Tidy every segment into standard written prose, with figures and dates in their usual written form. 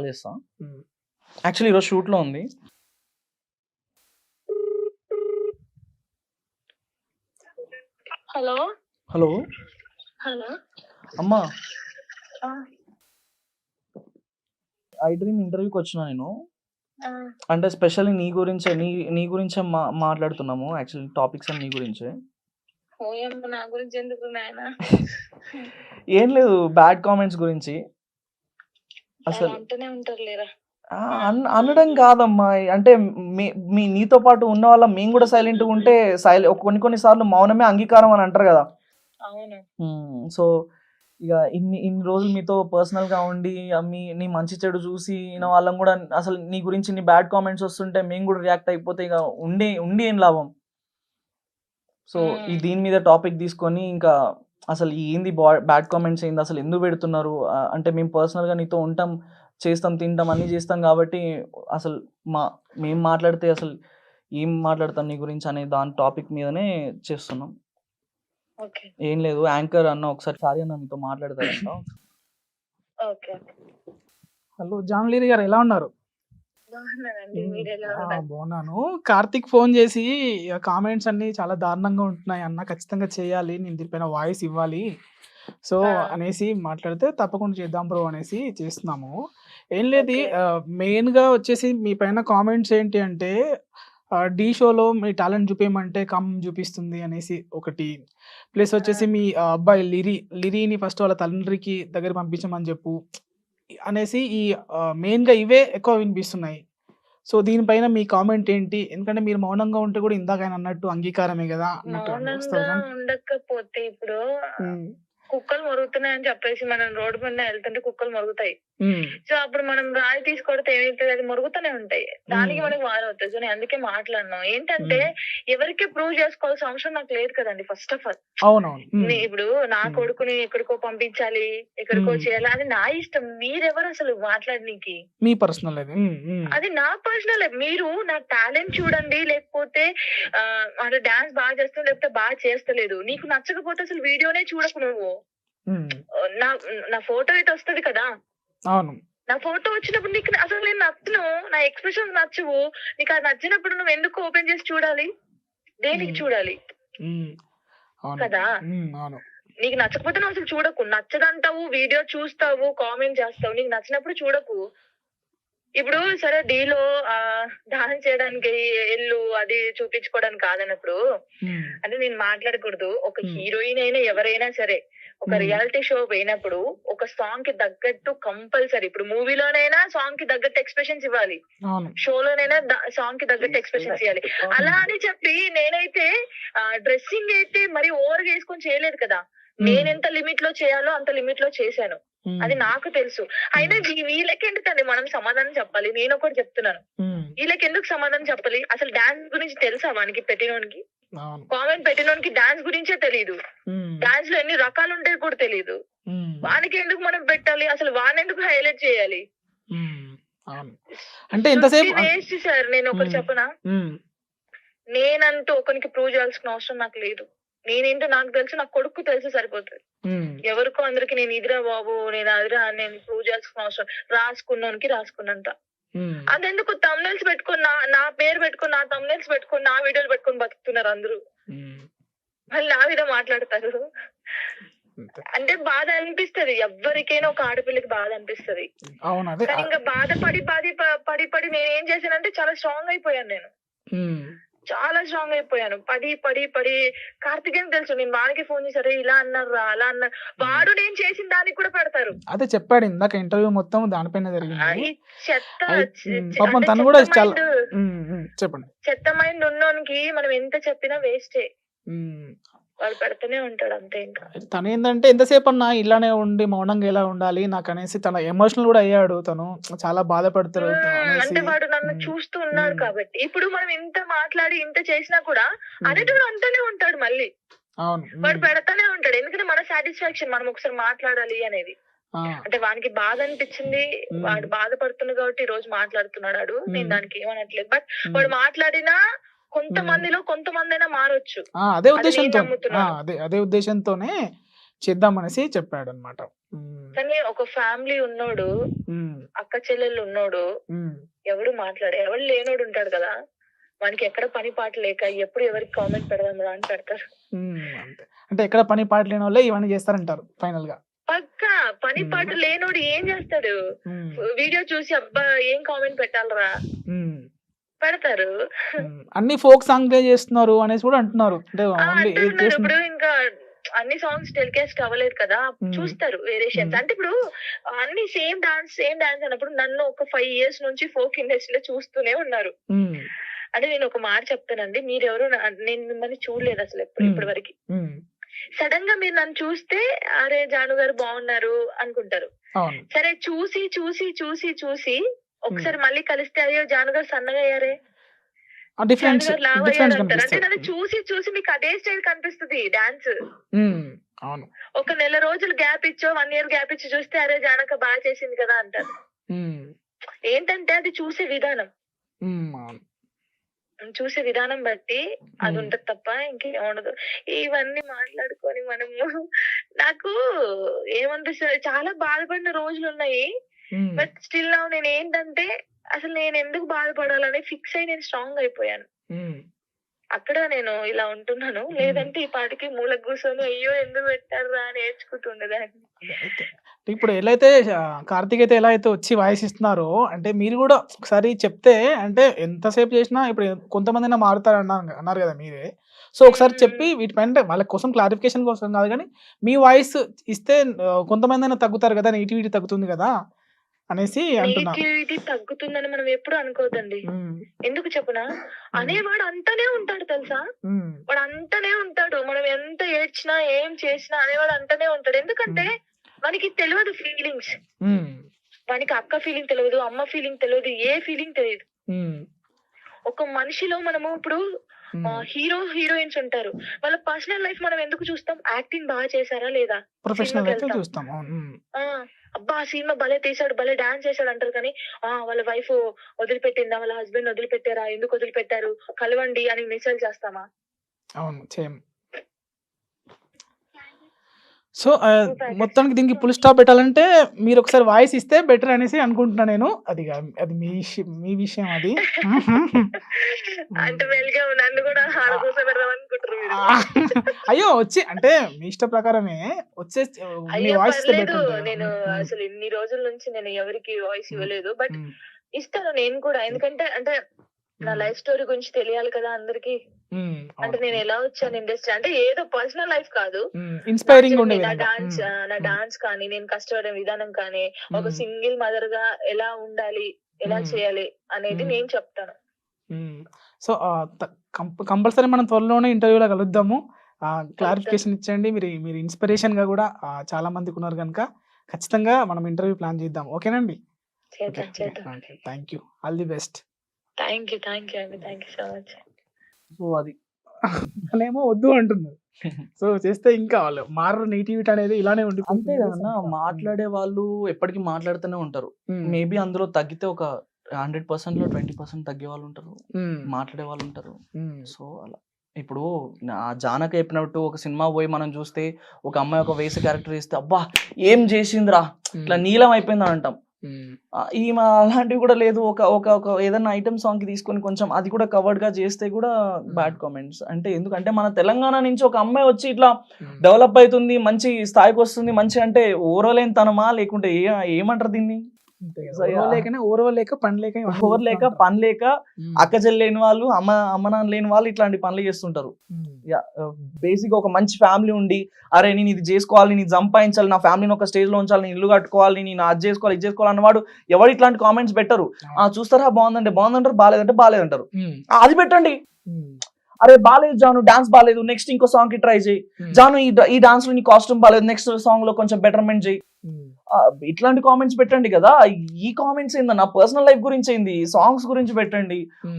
Call చేస్తా. Actually ఈరోజు షూట్లో ఉంది. హలో హలో హలో అమ్మా, ఐ డ్రీమ్ ఇంటర్వ్యూకి వచ్చిన నేను. అంటే స్పెషల్లీ నీ గురించే నీ గురించే మాట్లాడుతున్నాము. యాక్చువల్లీ టాపిక్స్ అన్ని నీ గురించే. నా గురించి ఎందుకు నాయనా? ఏం లేదు, బ్యాడ్ కామెంట్స్ గురించి. అసలు అంటూనే ఉంటారు లేరా. అనడం కాదమ్మా, అంటే నీతో పాటు ఉన్న వాళ్ళ మేము కూడా సైలెంట్గా ఉంటే కొన్ని సార్లు మౌనమే అంగీకారం అని అంటారు కదా. అవును. సో ఇక ఇన్ని రోజులు మీతో పర్సనల్గా ఉండి నీ మంచి చెడు చూసి వాళ్ళం కూడా అసలు నీ గురించి నీ బ్యాడ్ కామెంట్స్ వస్తుంటే మేము కూడా రియాక్ట్ అయిపోతే ఇక ఉండి ఏం లాభం. సో దీని మీద టాపిక్ తీసుకొని ఇంకా అసలు ఏంది బ్యాడ్ కామెంట్స్ ఏంది, అసలు ఎందుకు పెడుతున్నారు, అంటే మేము పర్సనల్గా నీతో ఉంటాం, చేస్తాం, తింటాం, అన్నీ చేస్తాం కాబట్టి అసలు మేము మాట్లాడితే అసలు ఏం మాట్లాడతాం నీ గురించి అనే దాని టాపిక్ మీదనే చేస్తున్నాం. ఏం లేదు, యాంకర్ అన్న ఒకసారి సారీ అన్న మీతో మాట్లాడతారంట. హలో జాన్లీరి గారు, ఎలా ఉన్నారు? బాగున్నాను. కార్తిక్ ఫోన్ చేసి కామెంట్స్ అన్ని చాలా దారుణంగా ఉంటున్నాయి అన్న, ఖచ్చితంగా చేయాలి, నేను దీనిపైన వాయిస్ ఇవ్వాలి సో అనేసి మాట్లాడితే తప్పకుండా చేద్దాం బ్రో అనేసి చేస్తున్నాము. ఏం లేదు, మెయిన్గా వచ్చేసి మీ పైన కామెంట్స్ ఏంటి అంటే ఢీ షోలో మీ టాలెంట్ చూపించమంటే చూపిస్తుంది అనేసి ఒకటి, ప్లస్ వచ్చేసి మీ అబ్బాయి లిరీని ఫస్ట్ వాళ్ళ తండ్రికి దగ్గర పంపించమని చెప్పు అనేసి ఈ మెయిన్గా ఇవే ఎక్కువ వినిపిస్తున్నాయి. సో దీనిపైన మీ కామెంట్ ఏంటి? ఎందుకంటే మీరు మౌనంగా ఉంటే కూడా ఇందాక ఆయన అన్నట్టు అంగీకారమే కదా అన్నట్టు ఉండకపోతే ఇప్పుడు కుక్కలు మొరుగుతున్నాయని చెప్పేసి మనం రోడ్డు మీద వెళ్తుంటే కుక్కలు మొరుగుతాయి. సో అప్పుడు మనం రాయి తీసుకొడితే ఏమైతుంది, అది మొరుగుతూనే ఉంటాయి, దానికి మనకి వార్ అవుతుంది. సో నేను అందుకే మాట్లాడినాం ఏంటంటే ఎవరికి ప్రూవ్ చేసుకోవాల్సిన అవసరం నాకు లేదు కదండి. ఫస్ట్ ఆఫ్ ఆల్ ఇప్పుడు నా కొడుకుని ఎక్కడికో పంపించాలి, ఎక్కడికో చేయాలి, అది నా ఇష్టం. మీరెవరు అసలు మాట్లాడనీకి? మీ పర్సనల్ అది నా పర్సనల్. మీరు నా టాలెంట్ చూడండి, లేకపోతే అంటే డాన్స్ బాగా చేస్తా లేకపోతే బాగా చేస్తలేదు, నీకు నచ్చకపోతే అసలు వీడియోనే చూడకు. నువ్వు నా ఫోటో అయితే వస్తది కదా, అవును, నా ఫోటో వచ్చినప్పుడు నీకు అసలు నేను నచ్చను, నా ఎక్స్ప్రెషన్స్ నచ్చవు, నీకు అది నచ్చినప్పుడు నువ్వు ఎందుకు ఓపెన్ చేసి చూడాలి? దేనికి చూడాలి కదా? నీకు నచ్చకపోతే నువ్వు అసలు చూడకు. నచ్చదంటావు, వీడియో చూస్తావు, కామెంట్ చేస్తావు, నీకు నచ్చినప్పుడు చూడకు. ఇప్పుడు సరే డీలో డాన్స్ చేయడానికి ఎల్లు అది చూపించుకోవడానికి కాదన్నప్పుడు అంటే నేను మాట్లాడకూడదు. ఒక హీరోయిన్ అయినా ఎవరైనా సరే ఒక రియాలిటీ షో పోయినప్పుడు ఒక సాంగ్ కి తగ్గట్టు కంపల్సరీ, ఇప్పుడు మూవీలోనైనా సాంగ్ కి తగ్గట్టు ఎక్స్ప్రెషన్స్ ఇవ్వాలి, షోలోనైనా సాంగ్ కి తగ్గట్టు ఎక్స్ప్రెషన్స్ ఇవ్వాలి. అలా అని చెప్పి నేనైతే డ్రెస్సింగ్ అయితే మరి ఓవర్ గా వేసుకొని చేయలేదు కదా. నేనెంత లిమిట్ లో చేయాలో అంత లిమిట్ లో చేశాను, అది నాకు తెలుసు. అయినా వీళ్ళకి ఎందుకండి మనం సమాధానం చెప్పాలి? నేను ఒకటి చెప్తున్నాను, వీళ్ళకి ఎందుకు సమాధానం చెప్పాలి? అసలు డాన్స్ గురించి తెలుసా వానికి? పెట్టినోనికి కామెంట్ పెట్టినోనికి డాన్స్ గురించే తెలీదు, డాన్స్ లో ఎన్ని రకాలు ఉంటాయో కూడా తెలీదు. వానికి ఎందుకు మనం పెట్టాలి? అసలు వానెందుకు హైలైట్ చేయాలి? అంటే ఎంతసేపు వేస్ట్ సార్. నేను ఒకటి చెప్పనా, నేనంటూ ఒకరికి ప్రూవ్ చేయాల్సిన అవసరం నాకు లేదు. నేనేంటో నాకు తెలుసు, నా కొడుకు తెలుసు, సరిపోతుంది. ఎవరికో అందరికి నేను ఇదిరా బాబు, నేను అదిరా నేను ప్రూవ్ చేయాల్సిన అవసరం, రాసుకున్నానికి రాసుకున్నంత. అదెందుకు తమ్నైల్స్ పెట్టుకుని నా పేరు పెట్టుకుని, నా తమ్నైల్స్ పెట్టుకుని, నా వీడియోలు పెట్టుకుని బతుకుతున్నారు అందరూ, మళ్ళీ నా వీడియో మాట్లాడతారు అంటే బాధ అనిపిస్తది. ఎవరికైనా ఒక ఆడపిల్లకి బాధ అనిపిస్తది. కానీ ఇంకా బాధపడి పడి పడి నేను ఏం చేశానంటే చాలా స్ట్రాంగ్ అయిపోయాను. నేను చాలా స్ట్రాంగ్ అయిపోయాను. పడి కార్తికేయన్ తెలుసు, నేను వాడికి ఫోన్ చేశారు, ఇలా అన్నారు అలా అన్నారు, వాడు నేను చేసిన దానికి కూడా పెడతారు. అదే చెప్పాడు ఇందాక ఇంటర్వ్యూ మొత్తం దానిపైన జరిగింది. చెత్త మైండ్ ఉన్నోనికి మనం ఎంత చెప్పినా వేస్టే, వాడు పెడుతూనే ఉంటాడు అంతే. ఇంకా తను ఏంటంటే ఎంతసేపు అన్నా ఇలానే ఉండి మౌనంగా ఎలా ఉండాలి నాకు అనేసి తన ఎమోషనల్ కూడా అయ్యాడు. తను చాలా బాధపడతారు అంటే వాడు నన్ను చూస్తూ ఉన్నాడు కాబట్టి. ఇప్పుడు మనం ఇంత మాట్లాడి ఇంత చేసినా కూడా అదే అంటూనే ఉంటాడు మళ్ళీ. వాడు పెడతానే ఉంటాడు, ఎందుకంటే మన సాటిస్ఫాక్షన్, మనం ఒకసారి మాట్లాడాలి అనేది. అంటే వానికి బాధ అనిపించింది, వాడు బాధపడుతున్నాడు కాబట్టి ఈ రోజు మాట్లాడుతున్నాడు. నేను దానికి ఏమనట్లేదు. బట్ వాడు మాట్లాడినా కొంతమందిలో కొంతమందైనా మారొచ్చు. అదే ఉద్దేశంతోనే చేద్దామనేసి చెప్పాడు అనమాట. కానీ ఒక ఫ్యామిలీ ఉన్నోడు, అక్క చెల్లెళ్ళు ఉన్నోడు ఎవడు ఎవడు లేనోడు ఉంటాడు కదా, వానికి ఎక్కడ పని పాట లేక ఎప్పుడు ఎవరికి కామెంట్ పెడదాం రా అని పెడతారు. అంతే. అంటే ఎక్కడ పని పాట లేని వాళ్ళే ఇవన్నీ చేస్తారంటారు ఫైనల్ గా. పక్కా పని పాట లేనోడు ఏం చేస్తాడు, వీడియో చూసి అబ్బా ఏం కామెంట్ పెట్టాలరా పెడతారు. అన్ని ఫోక్ సాంగ్ చేస్తున్నారు అనేసి కూడా అంటున్నారు. అంటున్నారు. ఇప్పుడు ఇంకా అన్ని సాంగ్స్ టెలికాస్ట్ అవ్వలేదు కదా, చూస్తారు వేరియేషన్స్. అంటే ఇప్పుడు అన్ని సేమ్ డాన్స్ అన్నప్పుడు నన్ను ఒక 5 years నుంచి ఫోక్ ఇండస్ట్రీలో చూస్తూనే ఉన్నారు. అంటే నేను ఒక మాట చెప్తానండి, మీరెవరు నేను మిమ్మల్ని చూడలేదు అసలు ఇప్పటి వరకు. సడన్ గా మీరు నన్ను చూస్తే అరే జాను గారు బాగున్నారు అనుకుంటారు. సరే చూసి చూసి చూసి చూసి ఒకసారి మళ్ళీ కలిస్తే అయ్యో జాను గారు సన్నగా అయ్యారే, లావ్ అయ్యారు అంటారు. అంటే నన్ను చూసి చూసి మీకు అదే స్టైల్ కనిపిస్తుంది డాన్స్. ఒక నెల రోజులు గ్యాప్ ఇచ్చో 1 year గ్యాప్ ఇచ్చి చూస్తే అరే జానక బాగా చేసింది కదా అంటారు. ఏంటంటే అది చూసే విధానం బట్టి అది ఉంటది తప్ప ఇంకేం ఉండదు. ఇవన్నీ మాట్లాడుకొని మనము నాకు ఏమనిపిస్తుంది, చాలా బాధపడిన రోజులు ఉన్నాయి. బట్ స్టిల్ నా నేను ఏంటంటే అసలు నేను ఎందుకు బాధపడాలని ఫిక్స్ అయి నేను స్ట్రాంగ్ అయిపోయాను. అక్కడ నేను ఇలా ఉంటున్నాను. లేదంటే ఈ పాటికి మూలకు కూర్చొని అయ్యో ఎందుకు పెట్టారా అని నేర్చుకుంటుండేదాన్ని. ఇప్పుడు ఎలా అయితే కార్తీక్ అయితే ఎలా అయితే వచ్చి వాయిస్ ఇస్తున్నారో, అంటే మీరు కూడా ఒకసారి చెప్తే, అంటే ఎంతసేపు చేసినా ఇప్పుడు కొంతమంది మారుతారు అన్నారు కదా మీరే. సో ఒకసారి చెప్పి వీటిపైన వాళ్ళ కోసం క్లారిఫికేషన్ కోసం కాదు కానీ మీ వాయిస్ ఇస్తే కొంతమంది అయినా తగ్గుతారు కదా, నెగిటివిటీ తగ్గుతుంది కదా అనేసి అంటున్నా. నెగిటివిటీ తగ్గుతుందని మనం ఎప్పుడు అనుకోవద్దండి. ఎందుకు చెప్పనా, అనేవాడు అంటనే ఉంటాడు తెలుసా, వాడు అంటనే ఉంటాడు. మనం ఎంత ఏడ్చినా ఏం చేసినా అనేవాడు అంటనే ఉంటాడు. ఎందుకంటే మనకి తెలియదు ఫీలింగ్స్. వానికి అక్క ఫీలింగ్ తెలియదు, అమ్మ ఫీలింగ్ తెలియదు, ఏ ఫీలింగ్ తెలియదు. ఒక మనిషిలో మనము ఇప్పుడు హీరోయిన్స్ ఉంటారు, వాళ్ళ పర్సనల్ లైఫ్ మనం ఎందుకు చూస్తాం, యాక్టింగ్ బాగా చేశారా లేదా, అబ్బా సినిమా భలే తీసాడు, భలే డాన్స్ చేశాడు అంటారు. కానీ వాళ్ళ వైఫ్ వదిలిపెట్టిందా, వాళ్ళ హస్బెండ్ వదిలిపెట్టారా, ఎందుకు వదిలిపెట్టారు, కలవండి అని మెసేజ్ చేస్తామా? అవును చేయం. సో మొత్తానికి దీనికి ఫుల్ స్టాప్ పెట్టాలంటే మీరు ఒకసారి వాయిస్ ఇస్తే బెటర్ అనేసి అనుకుంటున్నా నేను. అది అది మీ విషయం అది. అంటే నన్ను కూడా అయ్యో వచ్చి అంటే మీ ఇష్ట ప్రకారమే వచ్చే వాయిస్ నేను అసలు ఇన్ని రోజుల నుంచి నేను ఎవరికి వాయిస్ ఇవ్వలేదు. బట్ ఇస్తాను నేను కూడా, ఎందుకంటే అంటే నా లైఫ్ స్టోరీ గురించి తెలియాలి కదా అందరికి. అంటే నేను ఎలా వచ్చాను ఇండస్ట్రీ, అంటే ఏదో పర్సనల్ లైఫ్ కాదు, ఇన్స్పైరింగ్ నా డాన్స్ కానీ నేను కష్టపడే విధానం కానీ ఒక సింగిల్ మదర్ గా ఎలా ఉండాలి, ఎలా చేయాలి అనేది నేను చెప్తాను. సో కంపల్సరీ మనం త్వరలోనే ఇంటర్వ్యూలో కలుద్దాము. క్లారిఫికేషన్ ఇచ్చండి. మీరు ఇన్స్పిరేషన్ గా కూడా చాలా మందికి ఉన్నారు కనుక ఖచ్చితంగా మనం ఇంటర్వ్యూ ప్లాన్ చేద్దాం. ఓకేనండి? Thank you, all the best. Thank you అండి, thank you so much. So అది ఏమో వద్దు అంటున్నారు. సో చేస్తే ఇంకా వాళ్ళు మారరు, నెగిటివిటీ అనేది ఇలానే ఉంది. అంతే కదా, మాట్లాడే వాళ్ళు ఎప్పటికీ మాట్లాడుతూనే ఉంటారు. మేబీ అందులో తగ్గితే ఒక 100% లో 20% తగ్గే వాళ్ళు ఉంటారు, మాట్లాడే వాళ్ళు ఉంటారు. సో అలా ఇప్పుడు జానక చెప్పినట్టు ఒక సినిమా పోయి మనం చూస్తే ఒక అమ్మాయి ఒక వేసే క్యారెక్టర్ ఇస్తే అబ్బా ఏం చేసిందిరా ఇట్లా నీలం అయిపోయింది అని అంటాం. ఈమె అలాంటివి కూడా లేదు, ఒక ఏదైనా ఐటమ్ సాంగ్ కి తీసుకొని కొంచెం అది కూడా కవర్డ్ గా చేస్తే కూడా బ్యాడ్ కామెంట్స్. అంటే ఎందుకంటే మన తెలంగాణ నుంచి ఒక అమ్మాయి వచ్చి ఇట్లా డెవలప్ అవుతుంది, మంచి స్థాయికి వస్తుంది, మంచి అంటే ఓరలేని తనమా లేకుంటే ఏమంటారు దీన్ని, ఓరవలేక పని లేక అక్కజెల్ లేని వాళ్ళు, అమ్మ నాన్న లేని వాళ్ళు ఇట్లాంటి పనులు చేస్తుంటారు. బేసిక్ ఒక మంచి ఫ్యామిలీ ఉండి అరే నేను ఇది చేసుకోవాలి, నేను సంపాదించాలి, నా ఫ్యామిలీని ఒక స్టేజ్ లో ఉంచాలి, నేను ఇల్లు కట్టుకోవాలి, నేను అది చేసుకోవాలి ఇది చేసుకోవాలి అన్నవాడు ఎవరు ఇట్లాంటి కామెంట్స్ పెట్టరు. చూస్తారా బాగుందంటే బాగుందంటారు, బాగాలేదంటే బాగాలేదంటారు. అది పెట్టండి. అరే బాలేదు జాను, డాన్స్ బాగాలేదు, నెక్స్ట్ ఇంకో సాంగ్ కి ట్రై చేయి, జాను ఈ డాన్స్ లో నీ కాస్ట్యూమ్ బాగాలేదు, నెక్స్ట్ సాంగ్ లో కొంచెం బెటర్మెంట్ చేయి, ఇట్లాంటి కామెంట్స్ పెట్టండి కదా. ఈ కామెంట్స్ ఏందన్నా పర్సనల్ లైఫ్ గురించి ఏంది, సాంగ్స్ గురించి పెట్టండి.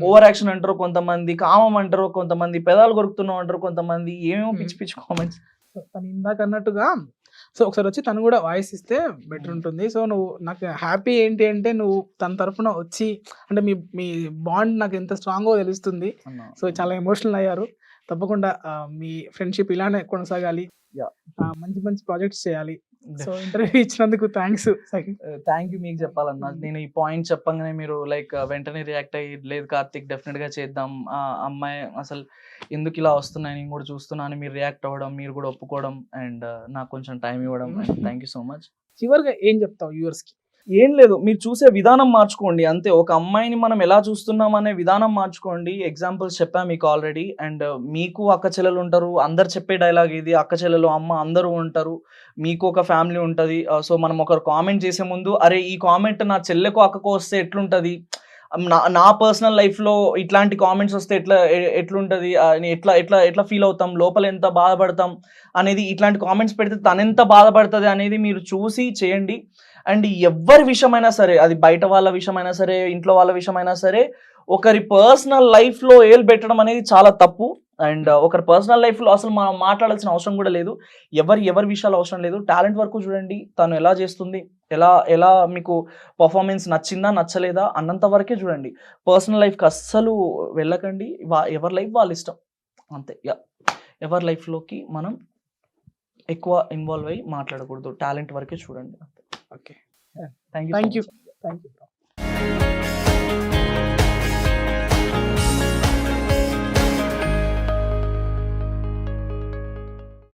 ఓవర్ యాక్షన్ అంటారు కొంతమంది, కామం అంటారు కొంతమంది, పెదాలు కొరుకుతున్నాం అంటారు కొంతమంది, ఏమేమో పిచ్చి పిచ్చి కామెంట్స్. తను ఇందాక అన్నట్టుగా సో ఒకసారి వచ్చి తను కూడా వాయిస్ ఇస్తే బెటర్ ఉంటుంది. సో నువ్వు నాకు హ్యాపీ ఏంటి అంటే నువ్వు తన తరఫున వచ్చి అంటే మీ బాండ్ నాకు ఎంత స్ట్రాంగో తెలుస్తుంది. సో చాలా ఎమోషనల్ అయ్యారు. తప్పకుండా మీ ఫ్రెండ్షిప్ ఇలానే కొనసాగాలి, మంచి మంచి ప్రాజెక్ట్స్ చేయాలి. సో ఇంటర్వ్యూ ఇచ్చినందుకు థ్యాంక్స్. థ్యాంక్ యూ మీకు చెప్పాలన్నా. నేను ఈ పాయింట్ చెప్పంగానే మీరు లైక్ వెంటనే రియాక్ట్ అయ్యి, లేదు కార్తిక్ డెఫినెట్గా చేద్దాం, అమ్మాయి అసలు ఎందుకు ఇలా వస్తున్నాయి నేను కూడా చూస్తున్నాను, మీరు రియాక్ట్ అవ్వడం, మీరు కూడా ఒప్పుకోవడం అండ్ నాకు కొంచెం టైం ఇవ్వడం, and thank you so much. చివరిగా ఏం చెప్తావు వ్యూవర్స్ కి? ఏం లేదు, మీరు చూసే విధానం మార్చుకోండి అంతే. ఒక అమ్మాయిని మనం ఎలా చూస్తున్నాం అనే విధానం మార్చుకోండి. ఎగ్జాంపుల్స్ చెప్పా మీకు ఆల్రెడీ. అండ్ మీకు అక్క చెల్లెలు ఉంటారు, అందరు చెప్పే డైలాగ్ ఇది, అక్క చెల్లెలు అమ్మ అందరూ ఉంటారు, మీకు ఒక ఫ్యామిలీ ఉంటుంది. సో మనం ఒకరు కామెంట్ చేసే ముందు, అరే ఈ కామెంట్ నా చెల్లెకు అక్కకు వస్తే ఎట్లుంటుంది, నా పర్సనల్ లైఫ్లో ఇట్లాంటి కామెంట్స్ వస్తే ఎట్లుంటుంది, ఎట్లా ఎట్లా ఎట్లా ఫీల్ అవుతాం, లోపల ఎంత బాధపడతాం అనేది, ఇట్లాంటి కామెంట్స్ పెడితే తనెంత బాధపడుతుంది అనేది మీరు చూసి చేయండి. అండ్ ఎవరి విషయమైనా సరే, అది బయట వాళ్ళ విషయమైనా సరే, ఇంట్లో వాళ్ళ విషయమైనా సరే, ఒకరి పర్సనల్ లైఫ్లో ఏలు పెట్టడం అనేది చాలా తప్పు. అండ్ ఒకరి పర్సనల్ లైఫ్లో అసలు మనం మాట్లాడాల్సిన అవసరం కూడా లేదు. ఎవరి విషయాలు అవసరం లేదు. టాలెంట్ వరకు చూడండి, తను ఎలా చేస్తుంది, ఎలా మీకు పర్ఫార్మెన్స్ నచ్చిందా నచ్చలేదా అన్నంత వరకే చూడండి. పర్సనల్ లైఫ్కి అస్సలు వెళ్ళకండి. ఎవరి లైఫ్ వాళ్ళ ఇష్టం అంతే. ఎవరి లైఫ్లోకి మనం ఎక్కువ ఇన్వాల్వ్ అయ్యి మాట్లాడకూడదు. టాలెంట్ వరకే చూడండి. Okay, thank you. Thank you.